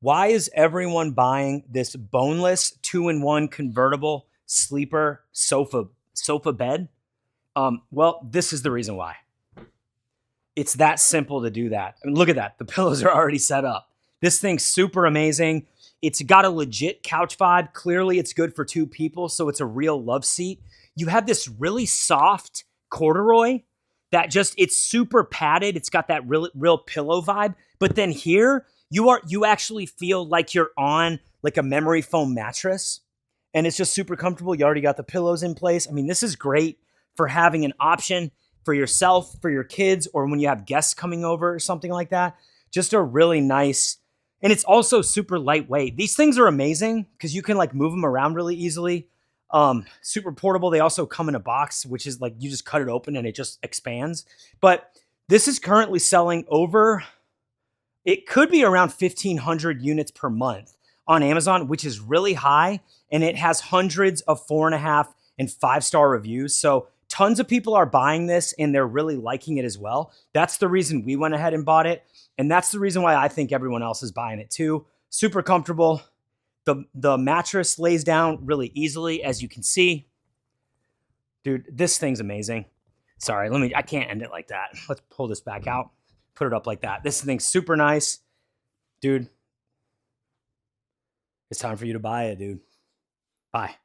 Why is everyone buying this boneless 2-in-1 convertible sleeper sofa bed? Well, this is the reason why. It's that simple to do that. I mean, look at that. The pillows are already set up. This thing's super amazing. It's got a legit couch vibe. Clearly, it's good for two people, so it's a real love seat. You have this really soft corduroy that it's super padded. It's got that real pillow vibe. But then here, you actually feel like you're on like a memory foam mattress, and it's just super comfortable. You already got the pillows in place. I mean, this is great for having an option for yourself, for your kids, or when you have guests coming over or something like that. Just a really nice, and it's also super lightweight. These things are amazing because you can like move them around really easily. Super portable. They also come in a box, which is like you just cut it open and it just expands. But this is currently selling over, it could be around 1,500 units per month on Amazon, which is really high. And it has hundreds of 4.5 and 5-star reviews. So tons of people are buying this and they're really liking it as well. That's the reason we went ahead and bought it. And that's the reason why I think everyone else is buying it too. Super comfortable. The mattress lays down really easily, as you can see. Dude, this thing's amazing. Sorry, I can't end it like that. Let's pull this back out, put it up like that. This thing's super nice. Dude, it's time for you to buy it, dude. Bye.